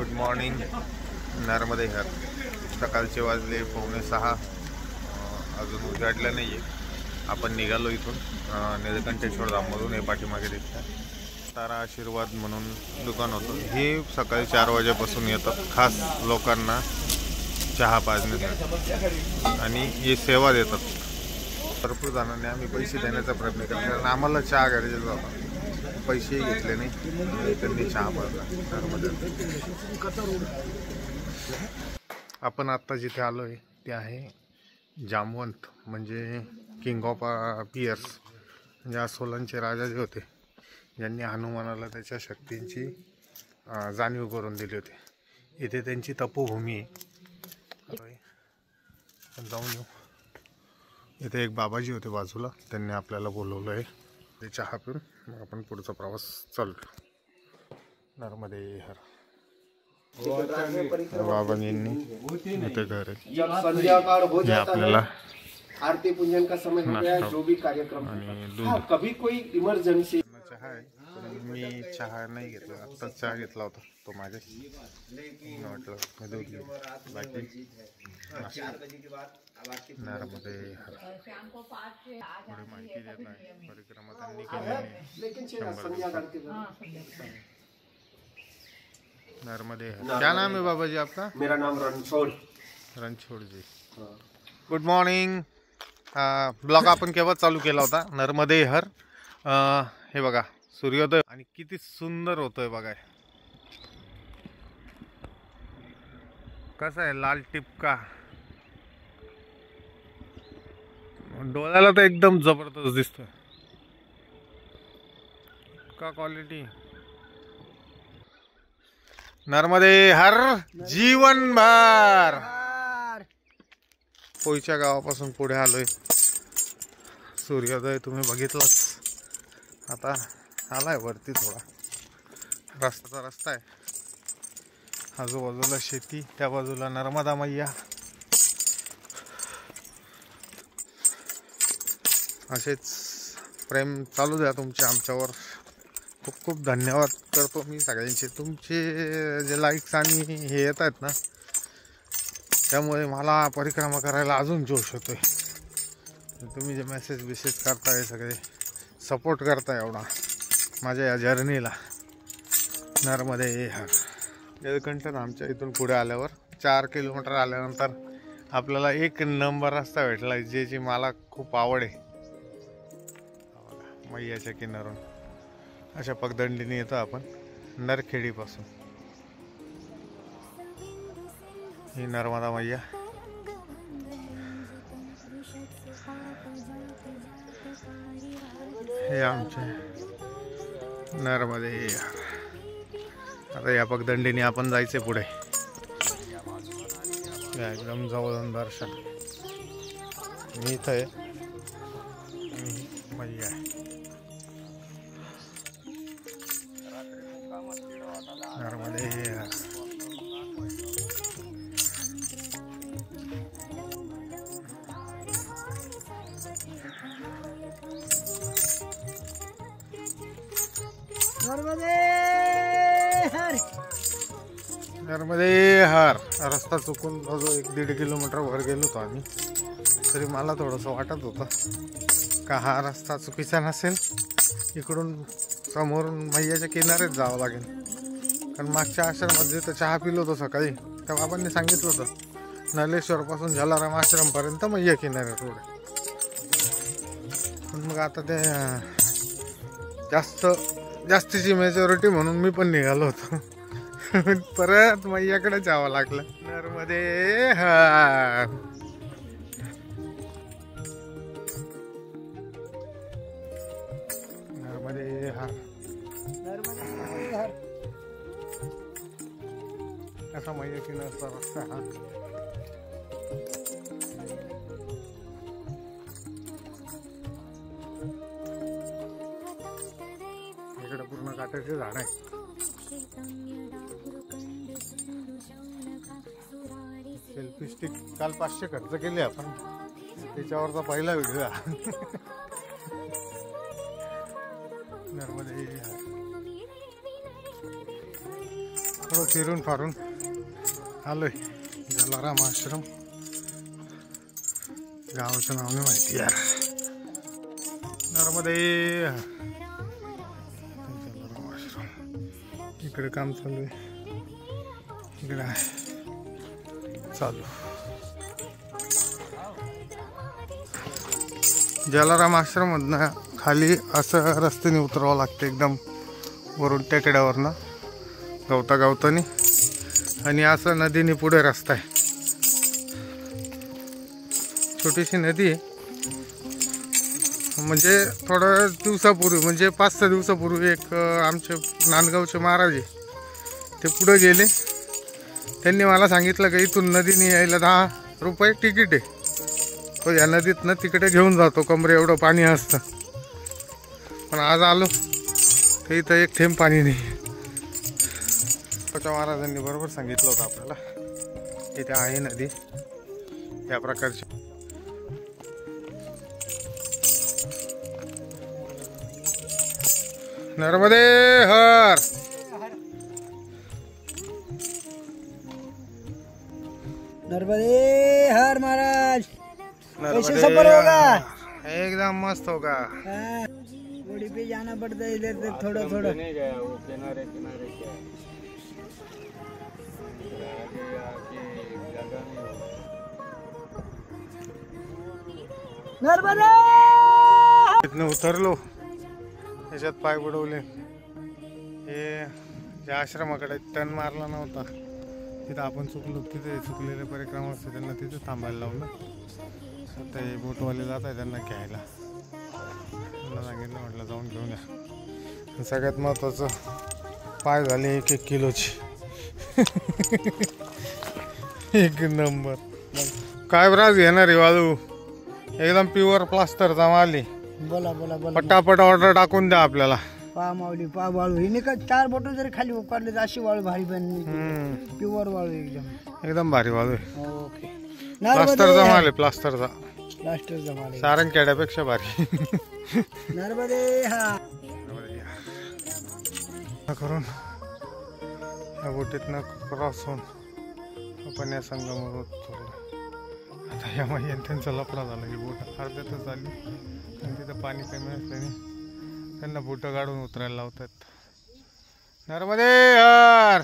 Good morning नर्मदे हर. सकाळचे वाजले 5:45. अजून उजाडलं नाही आहे. आपण निघालो इथून निळकंठेश्वर धाममधून. हे पाठीमागे दिसतं तारा आशीर्वाद म्हणून दुकान होतं. हे सकाळी 4 वाजेपासून येतात खास लोकांना चहा पाजण्यासाठी आणि हे सेवा देतात. भरपूर जणांनी आम्ही पैसे देण्याचा प्रयत्न केला कारण आम्हाला चहा गरजेचा होता. पैसेही घेतले नाही, त्यांनी चहा पाजला. आपण आत्ता जिथे आलो आहे ते आहे जामवंत, म्हणजे किंग ऑफ पियर्स. म्हणजे अस्वलांचे राजा जे होते, ज्यांनी हनुमानाला त्याच्या शक्तींची जाणीव करून दिली होती. इथे त्यांची तपोभूमी आहे. जाऊन येऊ. इथे एक बाबाजी होते बाजूला, त्यांनी आपल्याला बोलवलं आहे. ते चहा पिऊन मग आपण पुढचा प्रवास चालतो. नर्मदे हर. बाबाजींनी इथे घर आहे. संध्याकाळ हो जाता आपल्याला आरती पूजन का समय हो गया, जो भी कार्यक्रम हाँ, कभी कोई इमरजेंसी. चहा आहे. मी चहा नाही घेतला, आत्ताच चहा घेतला होता तो माझ्या म्हटलं मी दूध घेऊ. बाकी नर्मदे हर. थोडी माहिती देत आहे. परिक्रमा त्यांनी केली. नर्मदे हर. क्या नाम है बाबा जी आपका? मेरा नाम Ranchhod. Ranchhod ji. Good morning. Blog आपण केव्हा चालू केला होता? नर्मदे हर. हे बघा सूर्योदय आणि किती सुंदर होतोय बघा. कसा आहे लाल टिपका. डोळ्याला तर एकदम जबरदस्त दिसतोय. का क्वालिटी. नर्मदे हर जीवनभर. पोईच्या गावापासून पुढे आलोय. सूर्योदय तुम्ही बघितलाच. आता आलाय वरती थोडा. रस्ता आहे. आजूबाजूला शेती, त्या बाजूला नर्मदा मैया. असेच प्रेम चालू द्या तुमचे आमच्यावर. खूप खूप धन्यवाद करतो मी सगळ्यांचे. तुमचे जे लाईक्स आणि हे येत आहेत ना, त्यामुळे मला परिक्रमा करायला अजून जोश होतोय. तुम्ही जे मेसेज करताय, सगळे सपोर्ट करताय एवढा माझ्या या जर्नीला. नर्मदे हर. निळकंठ आमच्या इथून पुढे आल्यावर 4 किलोमीटर आल्यानंतर आपल्याला एक नंबर रस्ता भेटला, ज्याची मला खूप आवड आहे. मैयाच्या किनारून अशा पगदंडीने येतो आपण नरखेडीपासून. ही नर्मदा मैया. हे आमचे नर्मदे हर. आता या पगदंडीने आपण जायचे पुढे. एकदम जवळून दर्शन. मी इथं आहे, मैया आहे. नर्मदे हर. नर्मदे हर. रस्ता चुकून जो 1-1.5 किलोमीटर वर गेलो होतो आम्ही, तरी मला थोडंसं वाटत होतं का हा रस्ता चुकीचा नसेल. इकडून समोरून मैयाच्या किनारेच जावं लागेल. कारण मागच्या आश्रमात जिथं चहा पिलो होतो सकाळी, त्या बाबांनी सांगितलं होतं नलेश्वरपासून जलाराम आश्रमपर्यंत मैया किनारे रोड. पण मग आता ते जास्तीची मेजॉरिटी म्हणून मी पण निघालो होतो. परत मैयाकडे जावं लागलं. नर्मदे हर. नर्मदे हर. असा मैया किनारचा रस्ता हा. इकडे पूर्ण काट्याचे झाड आहे. सेल्फी स्टिक काल 500 खर्च केले आपण. त्याच्यावरचा पहिला व्हिडिओ. नर्मदे हर. थोडं फिरून फारून आलोय जलाराम आश्रम. गावाचं नाव नाही माहिती यार. नर्मदे जलाराम आश्रम. इकडे काम चालू आहे. इकडे आहे चालू. जलाराम आश्रममधनं खाली असं रस्त्याने उतरावं लागतं एकदम वरून टेकड्यावरनं गवतानी. आणि असं नदीने पुढे रस्ता आहे. छोटीशी नदी आहे. म्हणजे थोड्या दिवसापूर्वी म्हणजे 5-6 दिवसापूर्वी एक आमचे नांदगावचे महाराज आहे ते पुढे गेले. त्यांनी मला सांगितलं की इथून नदीने यायला 10 रुपये तिकीट आहे. तो या नदीतनं तिकडे घेऊन जातो. कमरे एवढं पाणी असतं. पण आज आलो तर इथं एक थेंब पाणी नाही. महाराजांनी बरोबर सांगितलं होतं आपल्याला इथे आहे नदी या प्रकारची. नर्मदे हर. नर्मदे हर महाराज. कैसे नर्मदे सफर होगा? एकदम मस्त होगा. घोड़ी पे जाना पड़ता है इधर से थोड़ा थोड़ा. नहीं गया वो किनारे किनारे क्या नर्मदे. इथनं उतरलो. याच्यात पाय बुडवले. हे ज्या आश्रमाकडे टर्न मारला नव्हता तिथं आपण चुकलो. तिथे चुकलेले परिक्रमा असते त्यांना तिथे थांबायला लावलं. आता हे बोटवाले जात आहे त्यांना घ्यायला. त्यांना सांगितलं म्हटलं जाऊन घेऊन या. सगळ्यात महत्त्वाचं पाय झाले 1-1 किलोची. 1 नंबर. काय ब्राज घेणार आहे वाळू. एकदम प्युअर प्लास्टरचा माल आहे. बोला बोला बोला. पटापट ऑर्डर टाकून द्या आपल्याला. पा माऊली पा वाळू. हिने का 4 बोटं जरी खाली उकारले तर अशी वाळू भारी बनली. प्युअर वाळू एकदम भारी वाळू आहे. ओके. प्लास्टरचा माल आहे. प्लास्टरचा प्लास्टरचा माल आहे. सारंगखेड्यापेक्षा भारी. नर्मदे हा करून या बोटीतनं क्रॉस होऊन आपण या संगमावर उतरलो. आता या माहिती त्यांचा लफडा झाला. ही बोट अर्ध्यातच आली आणि तिथं पाणी कमी असल्याने त्यांना बोटं काढून उतरायला लावतात. नर्मदे यार.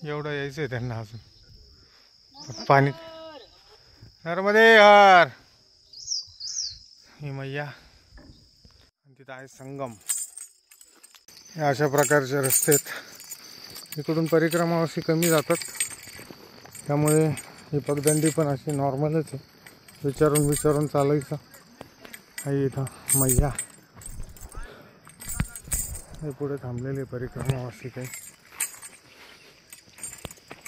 एवढं यायचं आहे त्यांना अजून पाणी. नर्मदे यार. ही मैया आणि तिथं आहे संगम. हे अशा प्रकारचे रस्ते आहेत. इकडून परिक्रमा अशी कमी जातात त्यामुळे ही पगदंडी पण अशी नॉर्मलच आहे. विचारून चालायचं. आहे इथं मैया. हे पुढे थांबलेले परिक्रमा अशी काही.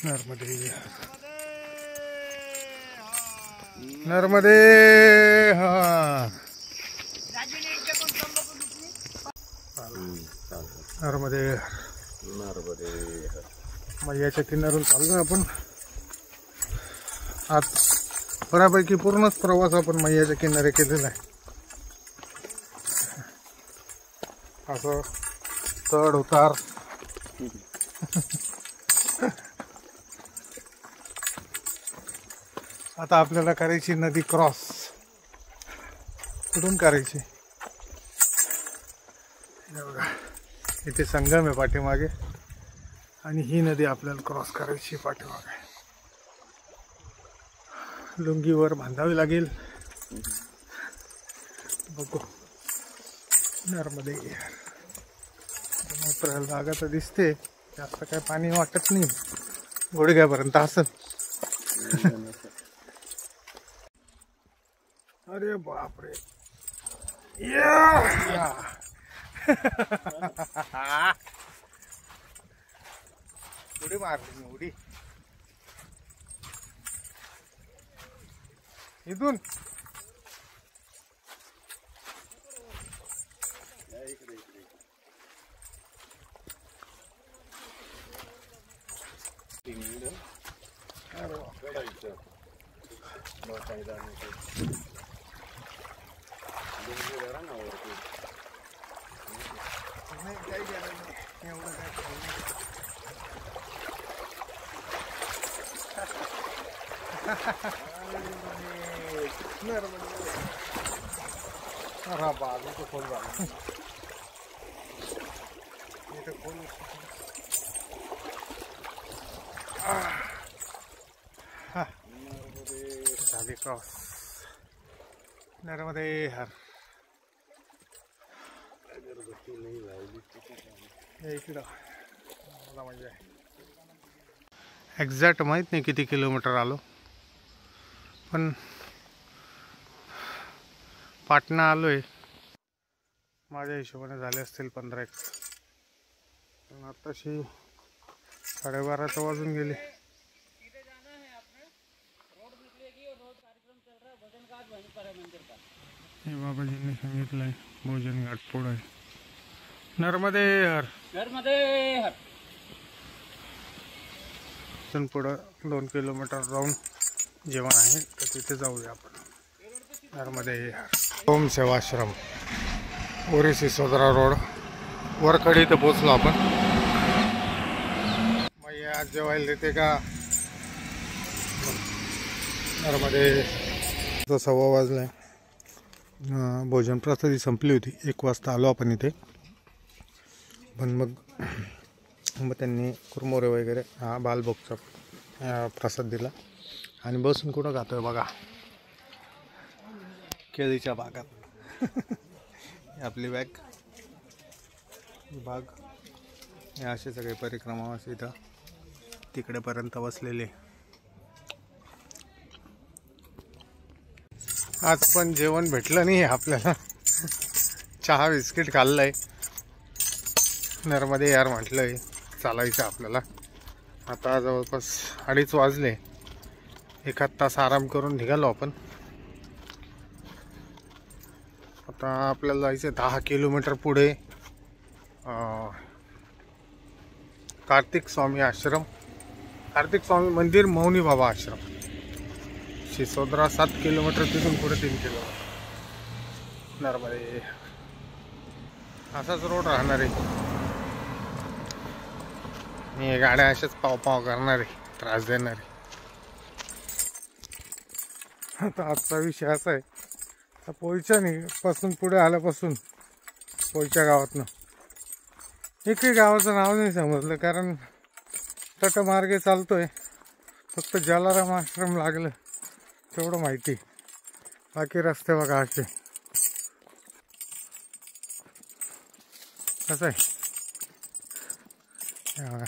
नर्मदे नर्मदे हा. नर्मदे मैयाच्या किनारून चाललो आपण आज. बऱ्यापैकी पूर्णच प्रवास आपण मैयाच्या किनारे केलेला आहे. असं चढ उतार. आता आपल्याला करायची नदी क्रॉस. कुठून करायची. इथे संगम आहे पाठीमागे आणि ही नदी आपल्याला क्रॉस करायची पाठीमागे. लुंगीवर बांधावी लागेल. बघू. नर्मदे उतरायला जागा तर दिसते. जास्त काय पाणी वाटत नाही. गुडघ्यापर्यंत असं. अरे बापरे. उडी मारली मी. उडी इथून. हा बाजू तो खोल झाला इथे खोल झाली क्रॉस नर्मदे हर इकडं मला म्हणजे एक्झॅक्ट माहीत नाही किती किलोमीटर आलो पण पाटणा आलोय माझ्या हिशोबाने झाले असतील 15-1 पण आताशी 12:30 वाजून गेले हे बाबाजींनी सांगितलंय भोजन घाट पुढे नर्मदे हर इथून पुढं 2 किलोमीटर जाऊन जेवण आहे तर तिथे जाऊया आपण नर्मदे हर ओम सेवाश्रम ओरिसी सोदरा रोड वरकडे इथं पोचलो आपण मग आज जेवायला देते का नर्मदे 6:15 वाजले भोजन प्रसादी संपली होती 1 वाजता आलो आपण इथे पण मग त्यांनी कुरमुरे वगैरे हा बालभोगचा प्रसाद दिला आणि बसून कुठं खातोय बघा केळीच्या बागात आपली बाग हे असे सगळे परिक्रमा असे इथं तिकडेपर्यंत बसलेले आज पण जेवण भेटलं नाही आपल्याला चहा बिस्किट खाल्लंय नर्मदे यार म्हटलंय चालायचं आपल्याला आता जवळपास 2:30 वाजले 1 तास आराम करून निघालो आपण आता आपल्याला जायचं 10 किलोमीटर पुढे कार्तिक स्वामी आश्रम कार्तिक स्वामी मंदिर मौनी बाबा आश्रम शिसोदरा 7 किलोमीटर तिथून पुढे 3 किलोमीटर नर्मदे असाच रोड राहणार आहे मी गाड्या अशाच पाव करणार आहे त्रास देणार आहे आता आजचा विषय असा आहे पोयच्या पासून पुढे आल्यापासून पोयच्या गावातनं एकही गावाचं नाव नाही समजलं कारण तटमार्गे चालतोय फक्त जलाराम आश्रम लागलं तेवढं माहिती बाकी रस्ते बघा असे कसं आहे बघा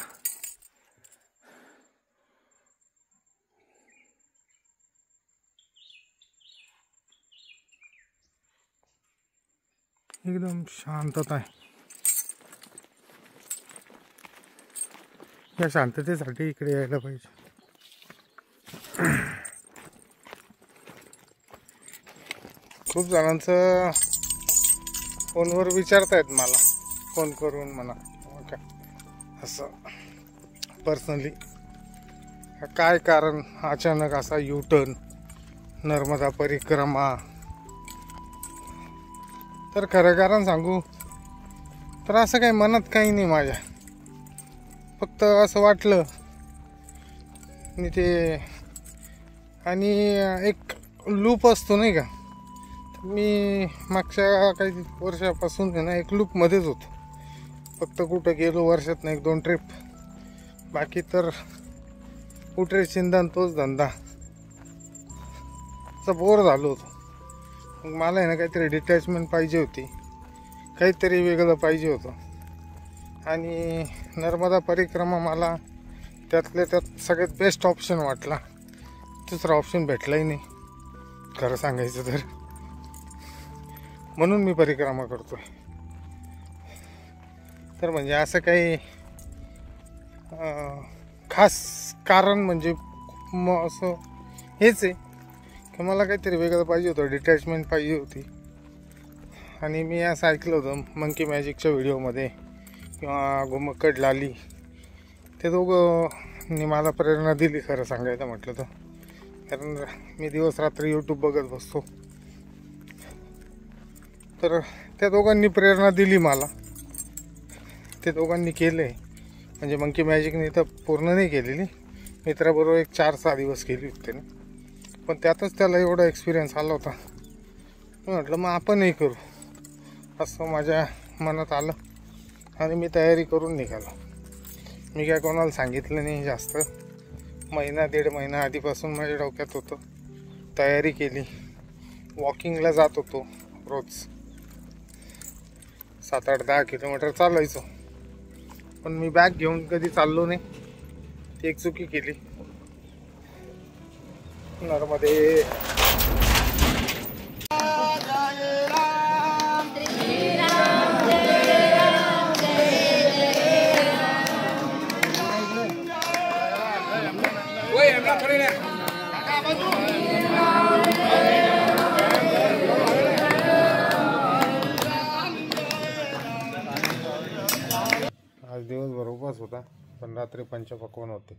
एकदम शांतता आहे या शांततेसाठी इकडे यायला पाहिजे खूप जणांचं फोनवर विचारतायत मला फोन करून म्हणा काय असं पर्सनली काय कारण अचानक असा U-टर्न नर्मदा परिक्रमा तर खरं कारण सांगू तर असं काही मनात काही नाही माझ्या फक्त असं वाटलं मी ते आणि एक लूप असतो नाही का मी मागच्या काही वर्षापासून आहे ना एक लूपमध्येच होतो फक्त कुठं गेलो वर्षात 1-2 ट्रिप बाकी तर कुठे चिंतन तोच धंदा असं बोर झालो होतो मग मला आहे ना काहीतरी डिटॅचमेंट पाहिजे होती काहीतरी वेगळं पाहिजे होतं आणि नर्मदा परिक्रमा मला त्यातल्या त्यात सगळ्यात बेस्ट ऑप्शन वाटला दुसरा ऑप्शन भेटलाही नाही खरं सांगायचं तर म्हणून मी परिक्रमा करतोय तर म्हणजे असं काही खास कारण म्हणजे मग असं हेच आहे की मला काहीतरी वेगळं पाहिजे होतं डिटॅचमेंट पाहिजे होती आणि मी असं ऐकलं होतं मंकी मॅजिकच्या व्हिडिओमध्ये किंवा घुमक्कड लाली ते दोघं मला प्रेरणा दिली खरं सांगायचं म्हटलं तर कारण मी दिवस रात्री यूट्यूब बघत बसतो तर त्या दोघांनी प्रेरणा दिली मला ते दोघांनी केलं आहे म्हणजे मंकी मॅजिकने तर पूर्ण नाही केलेली मित्राबरोबर एक 4-6 दिवस केली होती ना पण त्यातच त्याला एवढा एक्सपिरियन्स आला होता. म्हटलं मग आपणही करू असं माझ्या मनात आलं आणि मी तयारी करून निघालो. मी काय कोणाला सांगितलं नाही जास्त. महिना 1.5 महिना आधीपासून माझ्या डोक्यात होतं. तयारी केली. वॉकिंगला जात होतो रोज. 7-8-10 किलोमीटर चालायचो. पण मी बॅग घेऊन कधी चाललो नाही. ती एक चुकी केली. नरमध्ये आज दिवसभर उपवास होता, पण रात्री पंचपक्वान्न होते.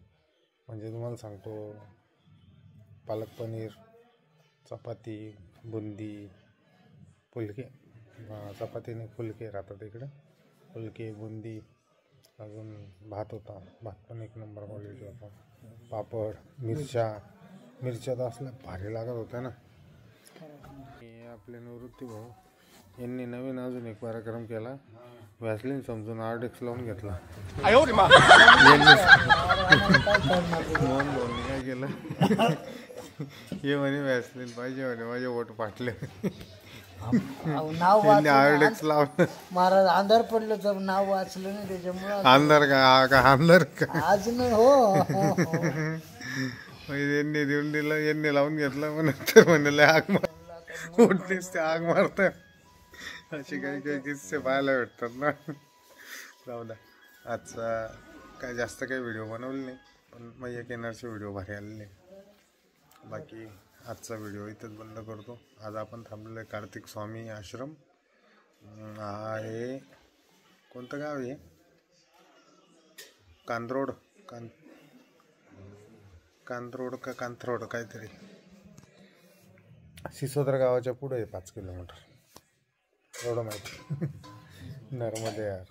म्हणजे तुम्हाला सांगतो, पालक पनीर, चपाती, बुंदी, फुलके, चपातीने फुलके राहतात इकडे, फुलके, बुंदी, अजून भात होता. भात पण एक नंबर क्वालिटी होता. पापड, मिरच्या तर असल्या भारी लागत होत्या ना. आपले निवृत्ती भाऊ यांनी नवीन अजून एक कार्यक्रम केला. व्हॅसलीन समजून आर्डेक्स लावून घेतला. मोहन भाऊनी काय केलं, हे म्हणे व्हॅसलीन पाहिजे म्हणे, माझे बोट फाटले. नाव आर्डेक्स लावलं. महाराज अंधार पडलं तर नाव वाचलं नाही त्याच्यामुळे. अंधार का अंधार का आज नाही. हो यांनी देऊन दिलं, यांनी लावून घेतलं. मग नंतर म्हणाले आग मार, उठलीस ते आग मारतात. असे काही काही किस्से पाहायला भेटतात ना. जाऊ द्या. आजचा काय जास्त काही व्हिडिओ बनवले नाही, पण मग एक येणारचे व्हिडिओ भारी आलेले. बाकी आजचा व्हिडिओ इथंच बंद करतो. आज आपण थांबलेलो आहे कार्तिक स्वामी आश्रम. हा आहे कोणतं गाव आहे, कांदरोड का कांथरोड काहीतरी, सिसोदर गावाच्या पुढे आहे 5 किलोमीटर. एवढं माहिती. नर्मदे यार.